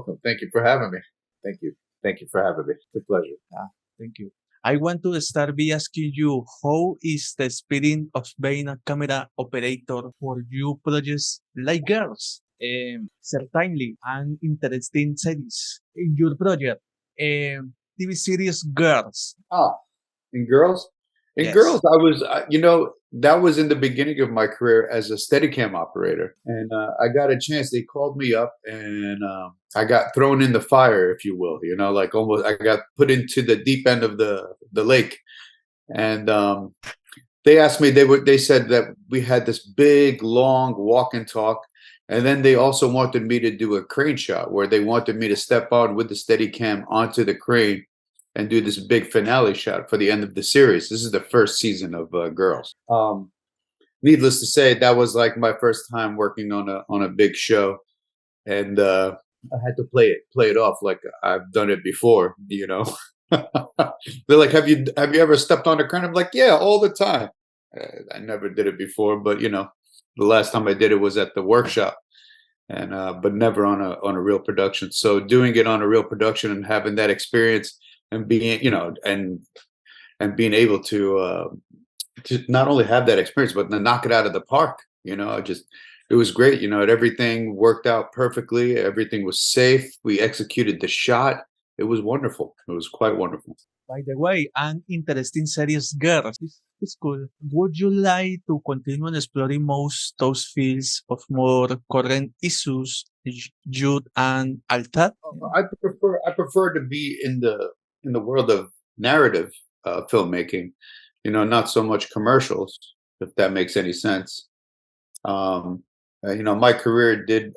welcome. Thank you for having me. Thank you. Thank you for having me. It's a pleasure. Ah, thank you. I want to start by asking you, how is the experience of being a camera operator for you projects like Girls? Certainly, an interesting series in your project. TV series Girls. Ah, in girls, Yes. I was, that was in the beginning of my career as a Steadicam operator, and I got a chance. They called me up, and I got thrown in the fire, if you will. Like almost, I got put into the deep end of the lake, and they asked me. They said that we had this big, long walk and talk, and then they also wanted me to do a crane shot where they wanted me to step on with the Steadicam onto the crane and do this big finale shot for the end of the series. This is the first season of Girls. Needless to say, that was like my first time working on a big show, and I had to play it off like I've done it before. They're like, have you ever stepped on a crane? I'm like, yeah, all the time. I never did it before, but the last time I did it was at the workshop, and but never on a real production. So doing it on a real production and having that experience and being and being able to not only have that experience but then knock it out of the park. It was great. Everything worked out perfectly. Everything was safe. We executed the shot. It was wonderful. It was quite wonderful. By the way, an interesting series Girls. It's cool. Would you like to continue on exploring most those fields of more current issues, youth and altad? I prefer to be in the world of narrative filmmaking. Not so much commercials, if that makes any sense. My career did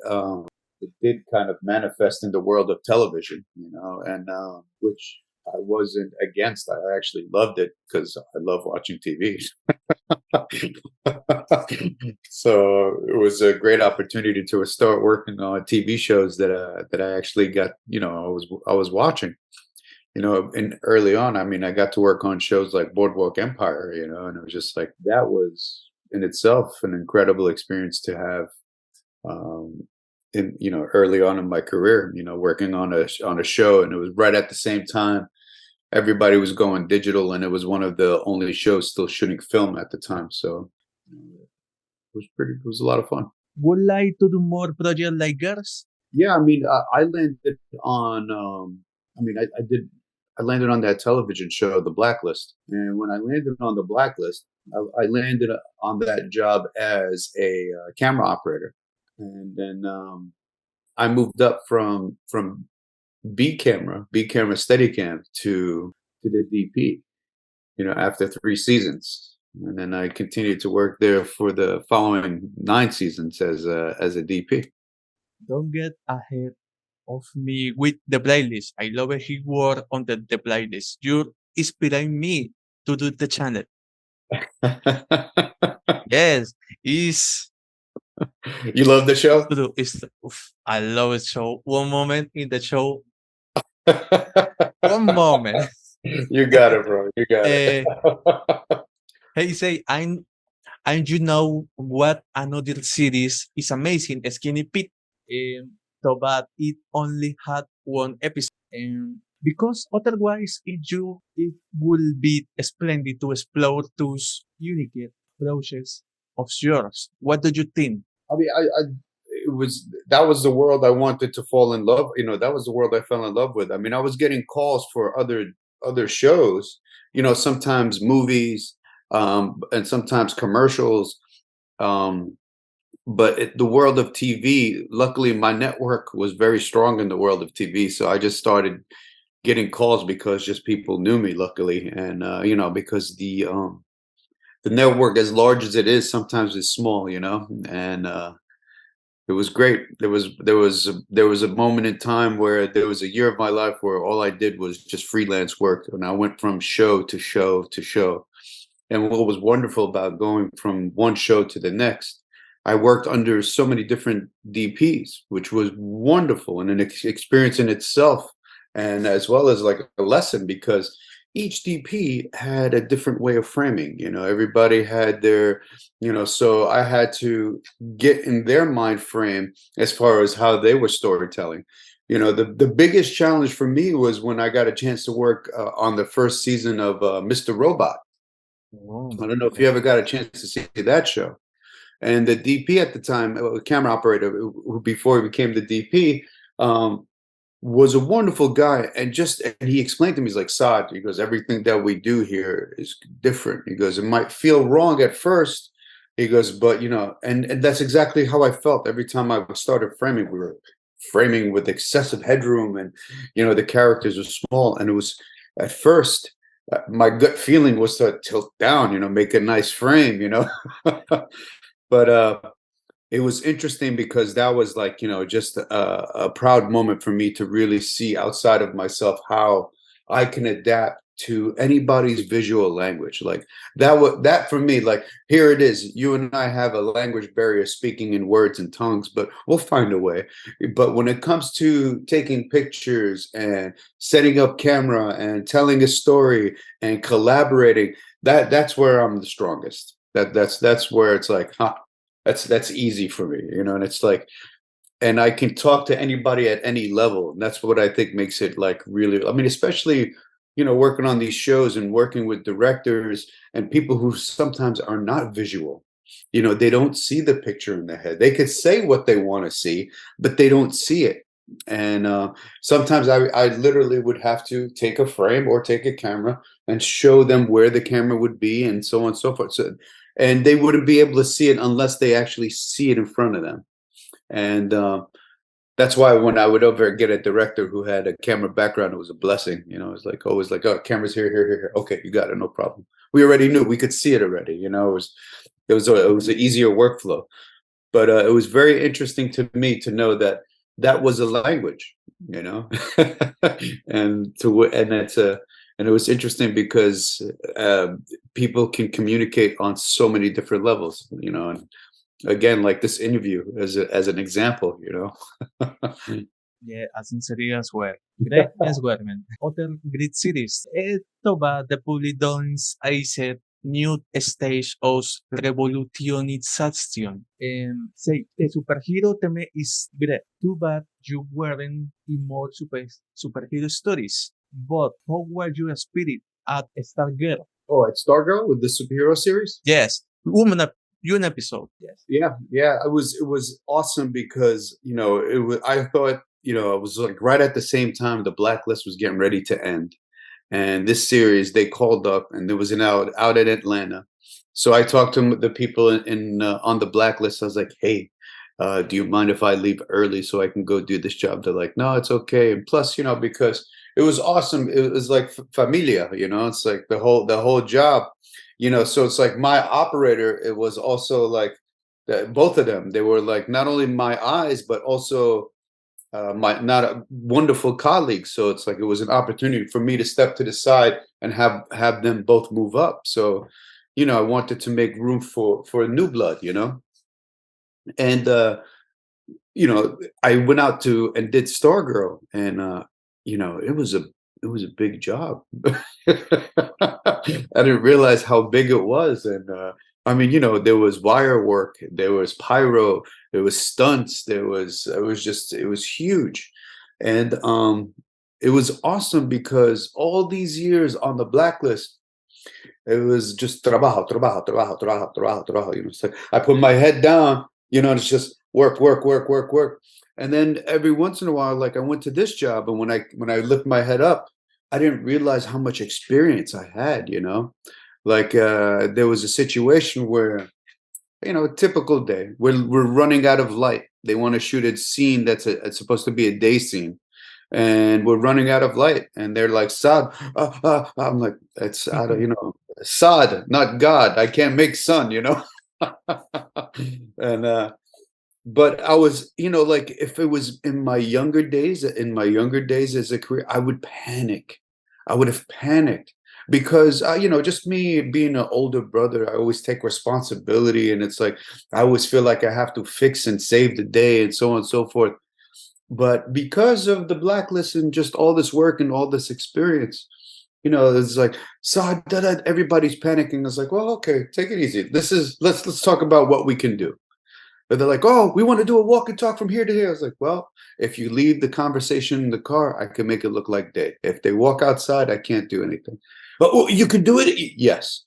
kind of manifest in the world of television, and which I wasn't against. I actually loved it because I love watching TV. So it was a great opportunity to start working on TV shows that I actually got. I was watching. And early on, I mean, I got to work on shows like Boardwalk Empire. And it was just like that was in itself an incredible experience to have. Early on in my career, working on a show, and it was right at the same time everybody was going digital, and it was one of the only shows still shooting film at the time. So it was a lot of fun. Would like to do more projects like Girls? Yeah, I mean, I landed on. I mean, I did. I landed on that television show, The Blacklist, and when I landed on The Blacklist, I landed on that job as a camera operator, and then I moved up from B camera Steadicam to the DP. After 3 seasons, and then I continued to work there for the following 9 seasons as a DP. Don't get ahead of me with the playlist. I love it. He work on the playlist. You're inspiring me to do the channel. Yes, it's You love the show? true. I love it. So one moment in the show, one moment. You got it, bro. You got it. uh, hey, say and you know what another series is amazing, Skinny Pete. So but it only had one episode. Because otherwise it will be splendid to explore those unique approaches of yours. What do you think? I mean, that was the world I wanted to fall in love. That was the world I fell in love with. I mean, I was getting calls for other shows. Sometimes movies, and sometimes commercials. Um, but the world of TV, luckily, my network was very strong in the world of TV. So I just started getting calls because just people knew me, luckily, and because the network, as large as it is, sometimes is small, and it was great. There was a moment in time where there was a year of my life where all I did was just freelance work, and I went from show to show to show. And what was wonderful about going from one show to the next, I worked under so many different DPs, which was wonderful and an experience in itself, and as well as like a lesson, because each DP had a different way of framing. Everybody had their, so I had to get in their mind frame as far as how they were storytelling. The biggest challenge for me was when I got a chance to work on the first season of Mr. Robot. Oh, I don't know if okay. you ever got a chance to see that show. And the DP at the time, camera operator, who before he became the DP, um, was a wonderful guy. And he explained to me, he's like, Saad, he goes, everything that we do here is different. He goes, it might feel wrong at first. He goes, but and that's exactly how I felt every time I started framing. We were framing with excessive headroom, and the characters were small. And it was at first, my gut feeling was to tilt down, make a nice frame, but it was interesting because that was like, just a proud moment for me to really see outside of myself how I can adapt to anybody's visual language. Like that for me, like, here it is. You and I have a language barrier speaking in words and tongues, but we'll find a way. But when it comes to taking pictures and setting up camera and telling a story and collaborating, that's where I'm the strongest. That's where it's like, huh, that's easy for me, and it's like, and I can talk to anybody at any level. And that's what I think makes it like really, I mean, especially, working on these shows and working with directors and people who sometimes are not visual. They don't see the picture in their head. They could say what they want to see, but they don't see it. And sometimes I literally would have to take a frame or take a camera and show them where the camera would be and so on and so forth. So, and they wouldn't be able to see it unless they actually see it in front of them. And that's why when I would ever get a director who had a camera background, it was a blessing. It was like always like, oh, camera's here, here, here, here. Okay, you got it, no problem. We already knew, we could see it already. It was an easier workflow. But it was very interesting to me to know that that was a language, and it was interesting because people can communicate on so many different levels, and again, like this interview as an example. Yeah, as in series as well. Great as well, man. Other great series. Eto ba, the Pulidons ay set new stage os revolutionization. Say, the superhero theme is great. Too bad you weren't in more superhero stories. But how were your spirit at Stargirl? Oh, at Stargirl with the superhero series? Yes, one episode. Yes. Yeah. It was awesome because it was. I thought it was like right at the same time the Blacklist was getting ready to end, and this series they called up and there was an out in Atlanta. So I talked to the people on the Blacklist. I was like, hey, do you mind if I leave early so I can go do this job? They're like, no, it's okay. And plus, because it was awesome. It was like familia. It's like the whole job. So it's like my operator. It was also like both of them. They were like not only my eyes, but also my not a wonderful colleagues. So it's like it was an opportunity for me to step to the side and have them both move up. So, I wanted to make room for new blood. And I went out to and did Stargirl, and it was a big job. I didn't realize how big it was, and I mean, there was wire work, there was pyro, there was stunts, it was huge, and it was awesome because all these years on the Blacklist, it was just trabajo, trabajo, trabajo, trabajo, trabajo, trabajo. It's like I put my head down, and it's just work, work, work, work, work. And then every once in a while, like I went to this job, and when I lift my head up, I didn't realize how much experience I had. Like there was a situation where, a typical day, we're running out of light. They want to shoot a scene it's supposed to be a day scene, and we're running out of light, and they're like, Saad, I'm like, it's out of, Saad, not God. I can't make sun. And but I was, like if it was in my younger days as a career, I would panic. I would have panicked because just me being an older brother, I always take responsibility, and it's like I always feel like I have to fix and save the day and so on and so forth. But because of the Blacklist and just all this work and all this experience, it's like, so everybody's panicking. It's like, well, okay, take it easy. Let's talk about what we can do. And they're like, "Oh, we want to do a walk and talk from here to here." I was like, "Well, if you leave the conversation in the car, I can make it look like day. If they walk outside, I can't do anything." But oh, you can do it. Yes,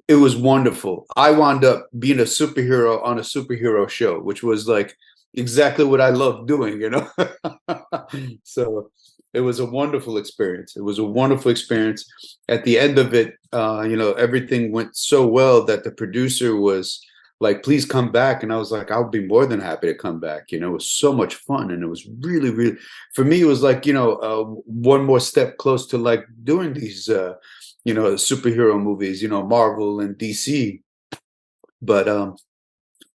it was wonderful. I wound up being a superhero on a superhero show, which was like exactly what I love doing, you know? So it was a wonderful experience. It was a wonderful experience. At the end of it, everything went so well that the producer was like, "Please come back." And I was like, "I'll be more than happy to come back." It was so much fun. And it was really, really, for me, it was like, one more step close to like doing these, superhero movies, Marvel and DC. But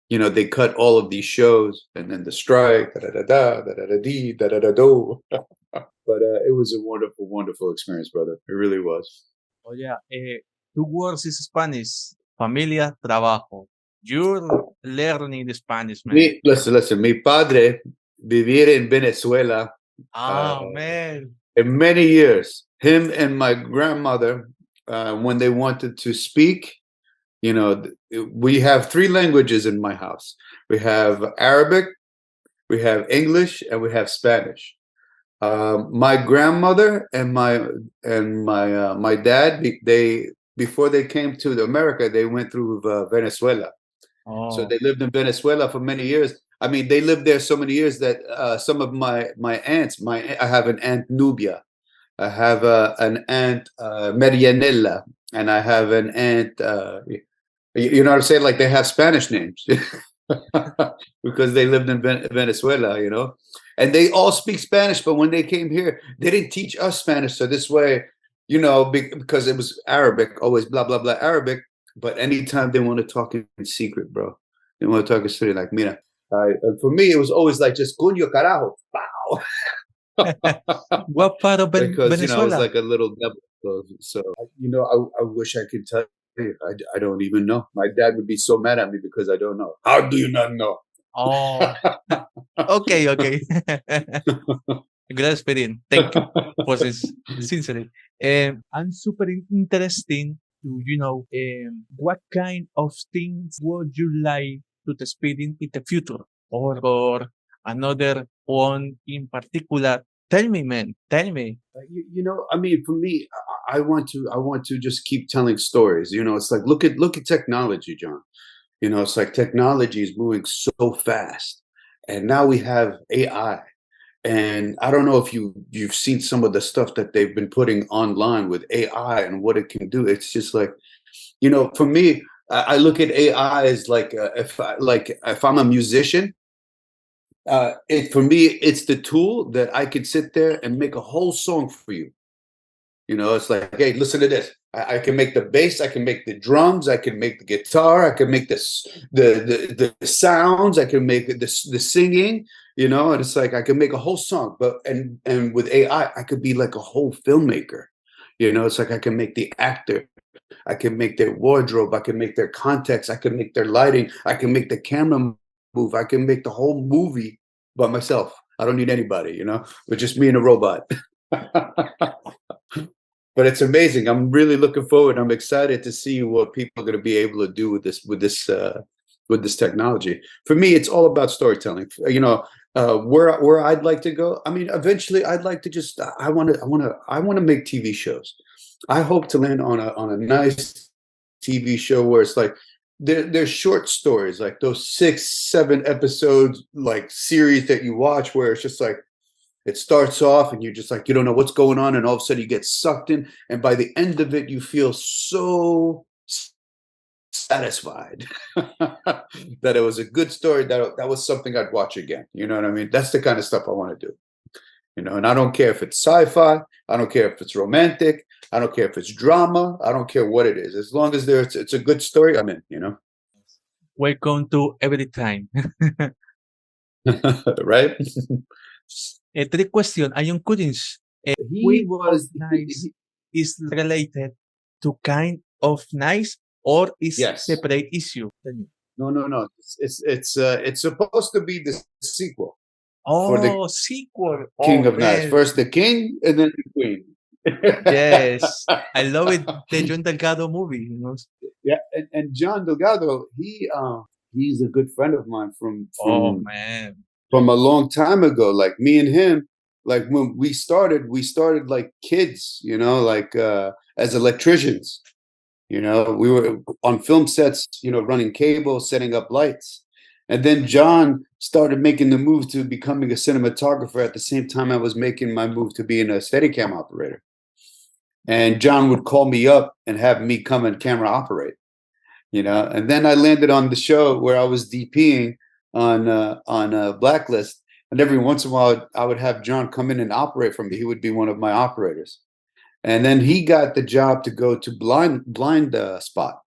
they cut all of these shows, and then the strike, da da da da da da dee, da da da do. But it was a wonderful, wonderful experience, brother. It really was. Oh yeah, two words is Spanish: familia, trabajo. You're learning the Spanish, man. Listen. Mi padre vivir in Venezuela uh, Oh man. in many years. Him and my grandmother, when they wanted to speak, we have three languages in my house. We have Arabic, we have English, and we have Spanish. My grandmother and my dad, they before they came to America, they went through Venezuela. So Oh. they lived in Venezuela for many years. I mean, they lived there so many years that some of my aunts, I have an aunt Nubia, I have an aunt Marianella, and I have an aunt. You know what I'm saying? Like they have Spanish names because they lived in Venezuela, and they all speak Spanish. But when they came here, they didn't teach us Spanish. So this way, because it was Arabic, always blah blah blah Arabic. But anytime they want to talk in secret, bro, they want to talk in secret. Like, mira, for me, it was always like just coño carajo, pow. What part of Because I was Venezuela? like a little devil. So I wish I could tell you. I don't even know. My dad would be so mad at me because I don't know. How do you not know? Oh, okay, okay. Good experience. Thank you for this sincerely. I'm super interesting to what kind of things would you like to experience in the future, or another one in particular. Tell me, man. Tell me. I mean, for me, I want to just keep telling stories. It's like look at technology, John. It's like technology is moving so fast, and now we have AI. And I don't know if you've seen some of the stuff that they've been putting online with AI and what it can do. It's just like, for me, I look at AI as like if I'm a musician, it for me it's the tool that I could sit there and make a whole song for you. It's like, hey, listen to this. I can make the bass, I can make the drums, I can make the guitar, I can make this the sounds, I can make the singing, and it's like I can make a whole song. But and with AI, I could be like a whole filmmaker. It's like I can make the actor, I can make their wardrobe, I can make their context, I can make their lighting, I can make the camera move, I can make the whole movie by myself. I don't need anybody, but just me and a robot. But it's amazing. I'm really looking forward. I'm excited to see what people are going to be able to do with this technology. For me, it's all about storytelling. Where I'd like to go. I mean, eventually, I'd like to just. I want to make TV shows. I hope to land on a nice TV show where it's like they're short stories, like those 6-7 episodes, like series that you watch, where it's just like it starts off and you're just like, you don't know what's going on. And all of a sudden you get sucked in. And by the end of it, you feel so satisfied that it was a good story. That was something I'd watch again. You know what I mean? That's the kind of stuff I want to do. And I don't care if it's sci-fi. I don't care if it's romantic. I don't care if it's drama. I don't care what it is. As long as it's a good story, I'm in. Welcome to Every Time. Right? A trick question. I am curious. He Queen of was, Nice is related to kind of nice, or is yes. separate issue? Tell me. No. It's supposed to be the sequel for the Oh, sequel. King Oh of Knives. man. First the king and then the queen. Yes. I love it. The Jhon Delgado movie. Yeah, and John Delgado, he He's a good friend of mine Oh man. from a long time ago. Like me and him, like when we started like kids, you know, like as electricians. You know, we were on film sets, you know, running cable, setting up lights. And then John started making the move to becoming a cinematographer at the same time I was making my move to being a Steadicam operator. And John would call me up and have me come and camera operate, you know. And then I landed on the show where I was DPing on Blacklist, and every once in a while I would have John come in and operate for me. He would be one of my operators, and then he got the job to go to blind spot.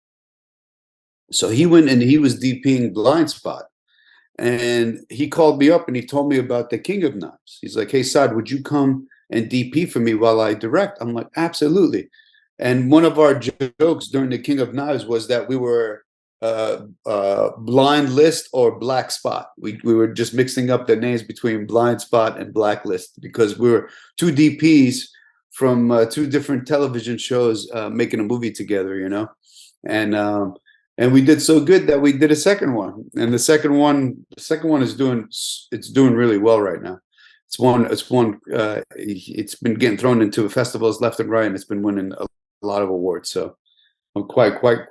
So he went and he was DPing blind spot, and he called me up and he told me about the King of Knives. He's like, "Hey, Saad, would you come and DP for me while I direct?" I'm like, "Absolutely." And one of our jokes during the King of Knives was that we were blind list or black spot. We were just mixing up the names between blind spot and blacklist because we were two DPs from two different television shows making a movie together, you know. And we did so good that we did a second one, and the second one is doing really well right now. It's been getting thrown into festivals left and right, and it's been winning a lot of awards. So I'm quite proud of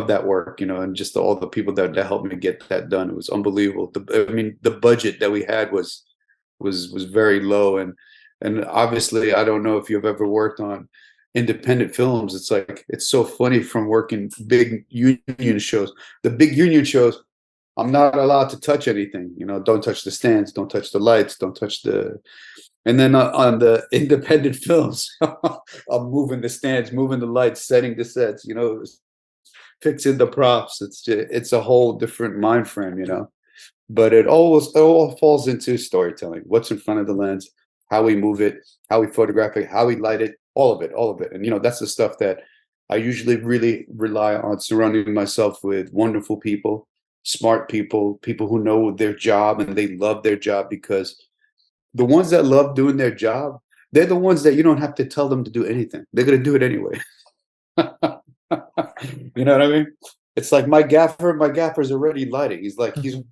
that work, you know, and just all the people that helped me get that done. It was unbelievable. I mean, the budget that we had was very low, and obviously, I don't know if you've ever worked on independent films. It's like, it's so funny from working big union shows. The big union shows, I'm not allowed to touch anything, you know. Don't touch the stands, don't touch the lights, don't touch the. And then on the independent films, I'm moving the stands, moving the lights, setting the sets, you know, fixing the props. It's a whole different mind frame, you know. But it all falls into storytelling. What's in front of the lens, how we move it, how we photograph it, how we light it, all of it. And you know, that's the stuff that I usually really rely on, surrounding myself with wonderful people, smart people, people who know their job and they love their job, because the ones that love doing their job, they're the ones that you don't have to tell them to do anything. They're going to do it anyway. You know what I mean? It's like my gaffer's already lighting. He's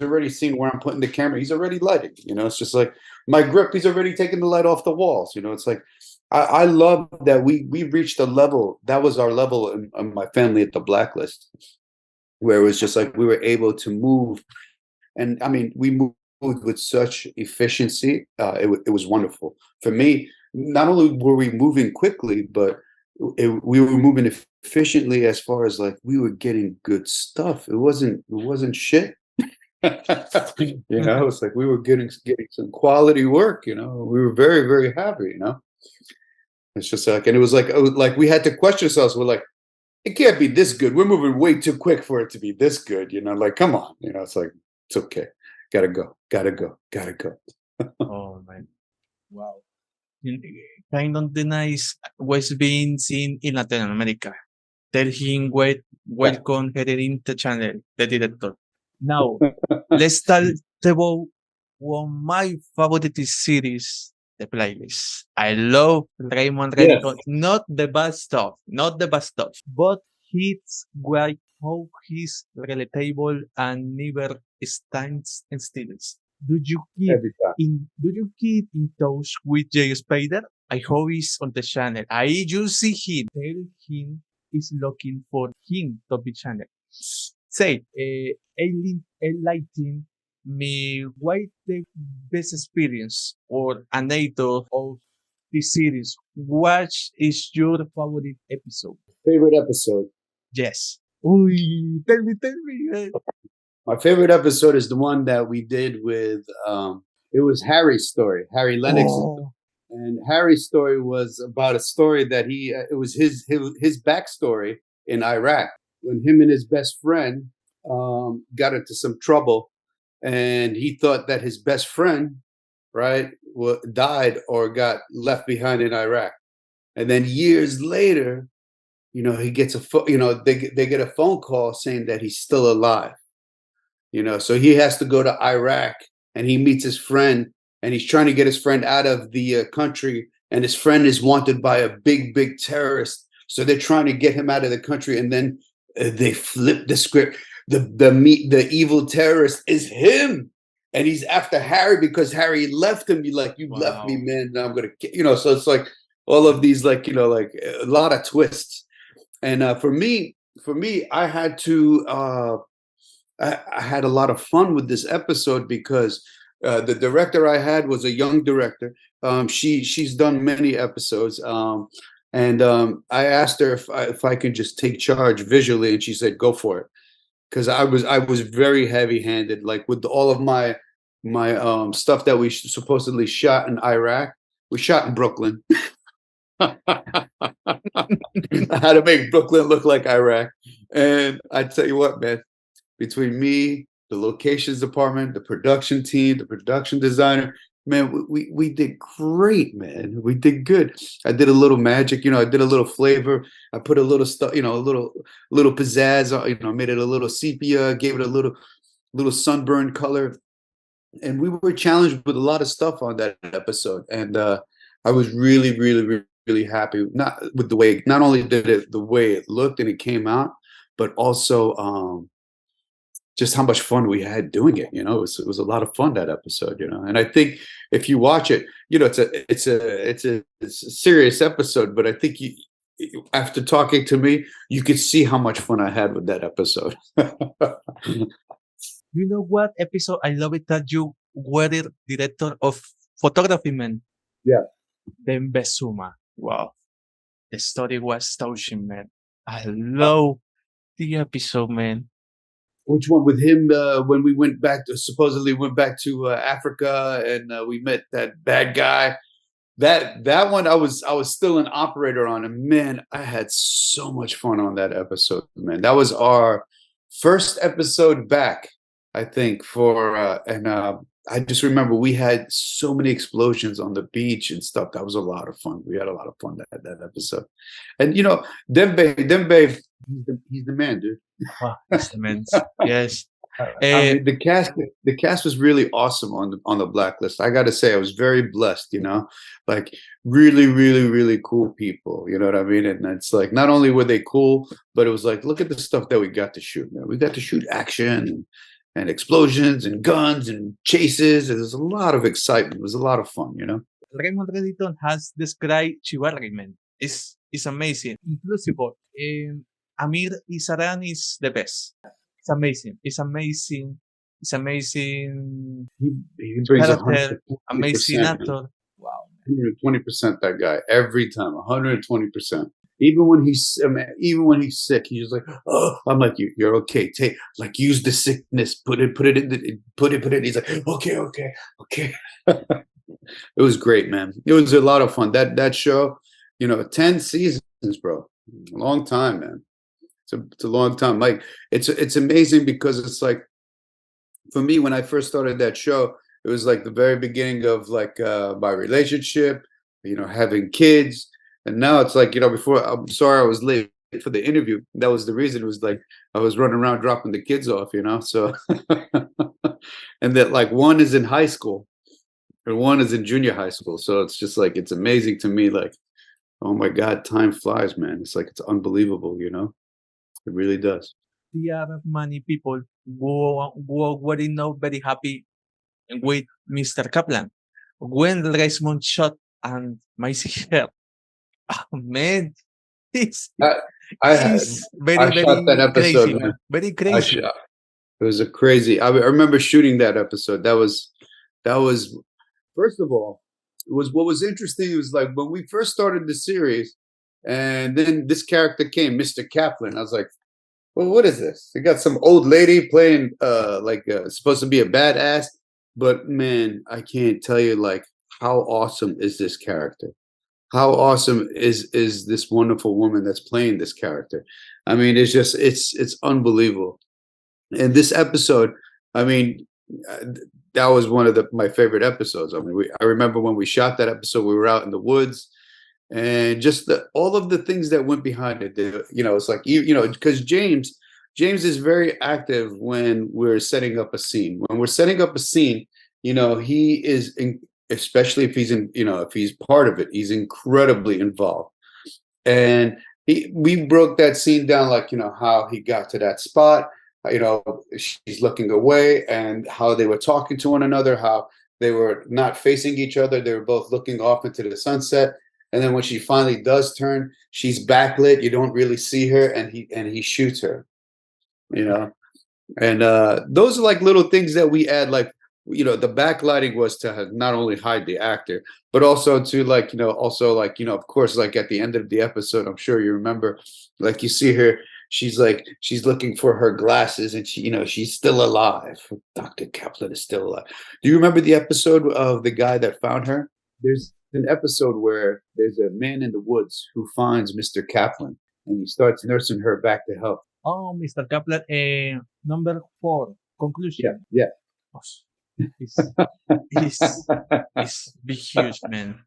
already seen where I'm putting the camera. He's already lighting. You know, it's just like my grip, he's already taking the light off the walls. You know, it's like I love that we reached a level. That was our level in my family at the Blacklist, where it was just like we were able to move. And I mean, we moved with such efficiency. It was wonderful for me. Not only were we moving quickly, but we were moving efficiently as far as like we were getting good stuff. It wasn't shit. You know, it's like we were getting some quality work. You know, we were very happy. You know, it's just like, and it was like we had to question ourselves. We're like, it can't be this good. We're moving way too quick for it to be this good. You know, like, come on. You know, it's like, it's okay. Gotta go. Oh man. Wow. Kind of the nice was being seen in Latin America. Tell him welcome here in the channel, the director. Now, let's talk about one of my favorite series, The Playlist. I love Raymond Yes. Reddington. Not the bad stuff, but it's great how he's relatable and never stands still. Do you keep Every time. in touch with Jay Spader? I hope he's on the channel. I just see him. Tell him is looking for him to be channel. Say, enlighten me what the best experience or anecdote of this series. What is your favorite episode? Favorite episode. Yes. Uy, tell me. My favorite episode is the one that we did with it was Harry's story, Harry Lennox's story. And Harry's story was about a story that it was his backstory in Iraq, when him and his best friend got into some trouble, and he thought that his best friend, right, died or got left behind in Iraq. And then years later, you know, he gets they get a phone call saying that he's still alive. You know, so he has to go to Iraq, and he meets his friend, and he's trying to get his friend out of the country, and his friend is wanted by a big terrorist. So they're trying to get him out of the country, and then They flipped the script. The evil terrorist is him, and he's after Harry because Harry left him. You like, you left me, Wow. man. Now I'm gonna, So it's like all of these, like, like a lot of twists. And for me, I had to. I had a lot of fun with this episode because the director I had was a young director. She's done many episodes, and I asked her if I could just take charge visually, and she said, "Go for it," because I was very heavy handed, like with all of my stuff that we supposedly shot in Iraq. We shot in Brooklyn. I had to make Brooklyn look like Iraq, and I tell you what, man, between me, the locations department, the production team, the production designer, man, we did great, man. We did good. I did a little magic, I did a little flavor. I put a little stuff, a little pizzazz, made it a little sepia, gave it a little sunburned color. And we were challenged with a lot of stuff on that episode. And I was really, really, really, really happy, not with the way, not only did it the way it looked and it came out, but also just how much fun we had doing it. It was a lot of fun, that episode. And I think if you watch it, it's a serious episode, but I think after talking to me, you could see how much fun I had with that episode. You know what episode I love it that you were the director of photography, man. Yeah. The Besuma. Wow. The story was touching, man. I love the episode, man. Which one with him? When we supposedly went back to Africa, and we met that bad guy. That one, I was still an operator on, and man, I had so much fun on that episode, man. That was our first episode back, I think, and I just remember we had so many explosions on the beach and stuff. That was a lot of fun. We had a lot of fun that episode. And Dembe, he's the man, dude. Wow, it's immense. Yes. I Uh, mean, the cast was really awesome on the Blacklist. I got to say, I was very blessed. Like really, really, really cool people. You know what I mean? And it's like not only were they cool, but it was like, look at the stuff that we got to shoot. Man, we got to shoot action and explosions and guns and chases. There's a lot of excitement. It was a lot of fun. Raymond Reddington has described Chivalry, man. It's amazing. Inclusive. Amir Isaran is the best. It's amazing. It's amazing. It's amazing He brings character, 120%, amazing man. actor. Wow. 120%, that guy, every time, 120%. Even when he's sick, he's just like, oh, I'm like, you're okay. Use the sickness, put it in, put it. He's like, okay, okay, okay. It was great, man. It was a lot of fun. That show, 10 seasons, bro. A long time, man. It's a long time. Like, it's amazing because it's like, for me, when I first started that show, it was like the very beginning of like my relationship, having kids. And now it's like, before, I'm sorry I was late for the interview. That was the reason. It was like I was running around dropping the kids off, so and that, like, one is in high school and one is in junior high school. So it's just like, it's amazing to me, like, oh my God, time flies, man. It's like, it's unbelievable, it really does. There are many people who were not very happy with Mr. Kaplan. When Desmond shot and Macy hair, oh, man, it's, I I had it's very, I shot that very episode, crazy, man. man. Very I crazy. shot. It was a crazy. I remember shooting that episode. That was first of all, it was what was interesting. It was like when we first started the series, and then this character came, Mr. Kaplan. I was like, well, what is this? They got some old lady playing like supposed to be a badass, but man, I can't tell you, like, how awesome is this character? How awesome is this wonderful woman that's playing this character? I mean, it's unbelievable. And this episode, I mean, uh, that was one of my favorite episodes. I mean, I remember when we shot that episode, we were out in the woods, and just all of the things that went behind it. It's like, because James is very active when we're setting up a scene. When we're setting up a scene, he is especially if he's part of it, he's incredibly involved. And we broke that scene down, like, how he got to that spot, you know, she's looking away, and how they were talking to one another, how they were not facing each other, they were both looking off into the sunset. And then when she finally does turn, she's backlit, you don't really see her, and he shoots her, you know. And those are like little things that we add, like, the backlighting was to not only hide the actor, but also to, like, also, like, of course, like at the end of the episode, I'm sure you remember, like, you see her, she's looking for her glasses, and she's still alive. Dr. Kaplan is still alive. Do you remember the episode of the guy that found her? There's an episode where there's a man in the woods who finds Mr. Kaplan, and he starts nursing her back to health. Oh, Mr. Kaplan, number 4, conclusion. Yeah. Gosh, it's big, huge, man.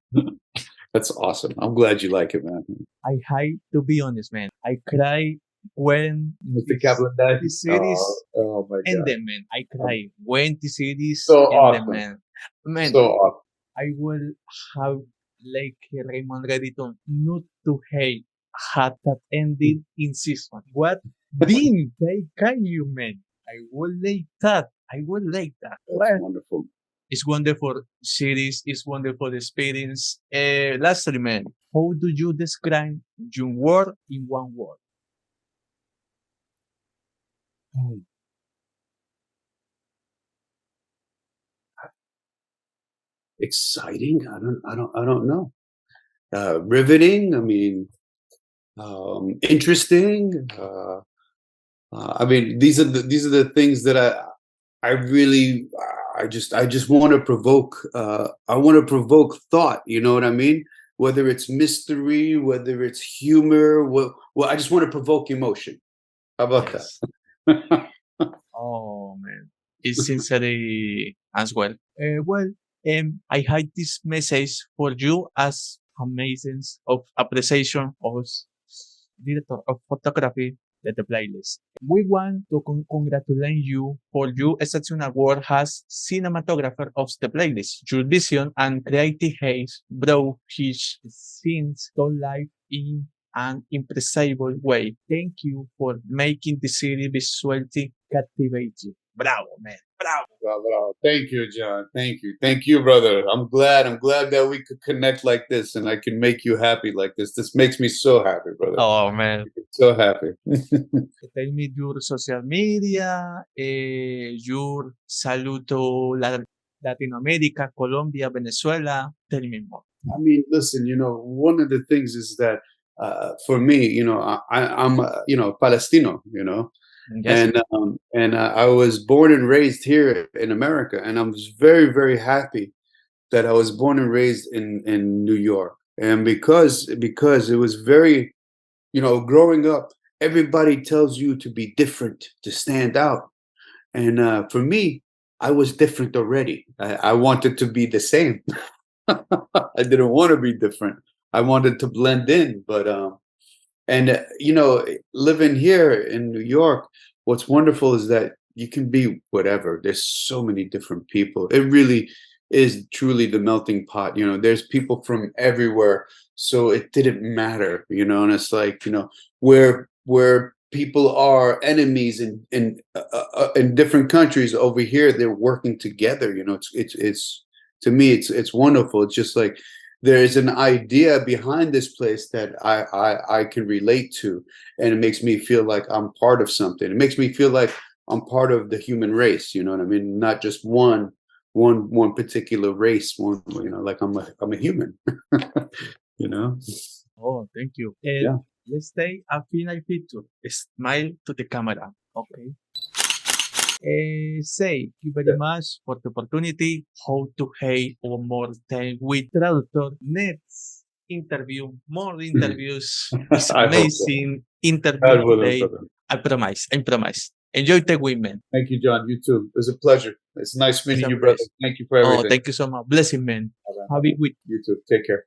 That's awesome. I'm glad you like it, man. I hate to be honest, man. I cry when Mr. Kaplan died. the series Oh my God. ended, man. I cry when the series So ended, awesome. man. Man, So awesome. I will have, like Raymond Redditon, not to hate had that ending in season. What didn't they can you, man? I would like that. I would like that. That's Well, wonderful. it's wonderful series. It's wonderful experience. Lastly, man, how do you describe your work in one word? Exciting? I don't know. Riveting. I mean, interesting. I mean, these are the things that I really, I just want to provoke. I want to provoke thought. You know what I mean? Whether it's mystery, whether it's humor. Well, I just want to provoke emotion. How about Yes. that? Oh man, it's sincerely as well. I had this message for you as amazing of appreciation of director of photography at the playlist. We want to congratulate you for your exceptional work as cinematographer of the playlist. Your vision and creative haze brought his scenes to life in an impressible way. Thank you for making the series visually captivating. Bravo, man. Bravo. Well, thank you, John. Thank you, brother. I'm glad that we could connect like this, and I can make you happy like this. This makes me so happy, brother. Oh, man. So happy. Tell me your social media, your saludo Latin America, Colombia, Venezuela. Tell me more. I mean, listen, one of the things is that for me, I'm Palestino, Yes. and I was born and raised here in America, and I'm very, very happy that I was born and raised in New York, and because it was very, growing up, everybody tells you to be different, to stand out, and for me, I was different already. I wanted to be the same. I didn't want to be different. I wanted to blend in, but and living here in New York, what's wonderful is that you can be whatever. There's so many different people. It really is truly the melting pot. There's people from everywhere, so it didn't matter. And it's like, where people are enemies in different countries, over here they're working together. It's to me, it's wonderful. It's just like there's an idea behind this place that I can relate to, and it makes me feel like I'm part of something. It makes me feel like I'm part of the human race. You know what I mean? Not just one particular race. Like I'm a human. you know. Oh, thank you. Yeah. Let's take a final picture. Smile to the camera. Okay. Say, thank you very much for the opportunity. How to hate one more time with traductor. Next interview, more interviews. It's I hope so. amazing interview God willing, today. brother. I promise. I promise. Enjoy the women. Thank you, John. You too. It was a pleasure. It's nice meeting It's a you, brother. pleasure. Thank you for everything. Oh, thank you so much. Blessing, man. Bye-bye. Have a good week. You too. Take care.